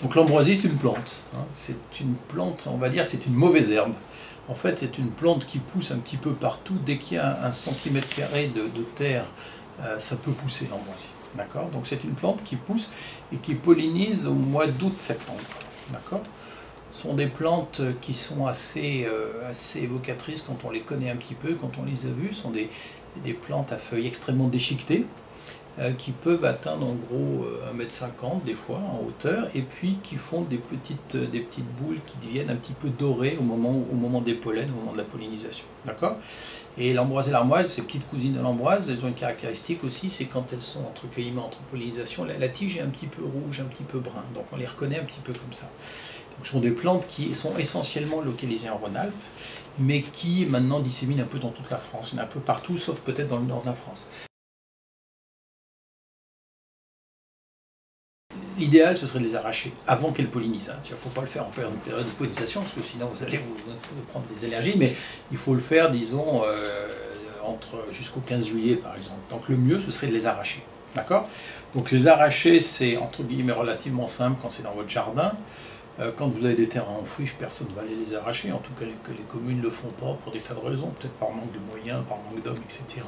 Donc l'ambroisie, c'est une plante. Hein. C'est une plante, on va dire, c'est une mauvaise herbe. En fait, c'est une plante qui pousse un petit peu partout. Dès qu'il y a un centimètre carré de terre, ça peut pousser l'ambroisie. D'accord? Donc c'est une plante qui pousse et qui pollinise au mois d'août-septembre. D'accord? Ce sont des plantes qui sont assez évocatrices quand on les connaît un petit peu, quand on les a vues. Ce sont des plantes à feuilles extrêmement déchiquetées, qui peuvent atteindre en gros 1,50 m des fois en hauteur, et puis qui font des petites boules qui deviennent un petit peu dorées au moment des pollens, au moment de la pollinisation. D'accord? Et l'ambroise et l'armoise, ces petites cousines de l'ambroise, elles ont une caractéristique aussi, c'est quand elles sont entre cueillement, entre pollinisation, la tige est un petit peu rouge, un petit peu brun, donc on les reconnaît un petit peu comme ça. Donc ce sont des plantes qui sont essentiellement localisées en Rhône-Alpes, mais qui maintenant disséminent un peu dans toute la France, il y en a un peu partout, sauf peut-être dans le nord de la France. L'idéal, ce serait de les arracher avant qu'elles pollinisent. Il ne faut pas le faire en période de pollinisation, parce que sinon vous allez vous prendre des allergies, mais il faut le faire, disons, jusqu'au 15 juillet, par exemple. Donc le mieux, ce serait de les arracher. D'accord? Donc les arracher, c'est, entre guillemets, relativement simple quand c'est dans votre jardin. Quand vous avez des terrains en friche, personne ne va aller les arracher, en tout cas que les communes ne le font pas pour des tas de raisons, peut-être par manque de moyens, par manque d'hommes, etc.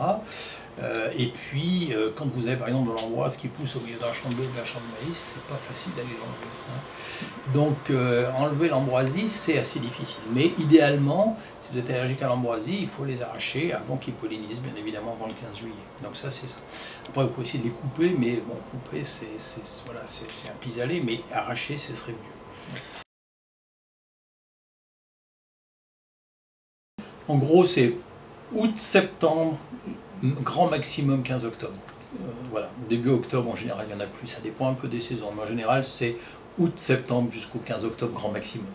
Et puis, quand vous avez par exemple de l'ambroise qui pousse au milieu d'un champ de blé ou d'un champ de maïs, c'est pas facile d'aller l'enlever. Hein. Donc, enlever l'ambroisie, c'est assez difficile. Mais idéalement, si vous êtes allergique à l'ambroisie, il faut les arracher avant qu'ils pollinisent, bien évidemment avant le 15 juillet. Donc ça, c'est ça. Après, vous pouvez essayer de les couper, mais bon, couper, c'est un pis-aller, mais arracher, ce serait mieux. En gros, c'est août-septembre, grand maximum 15 octobre. Voilà, début octobre en général, il y en a plus, ça dépend un peu des saisons, mais en général, c'est août-septembre jusqu'au 15 octobre, grand maximum.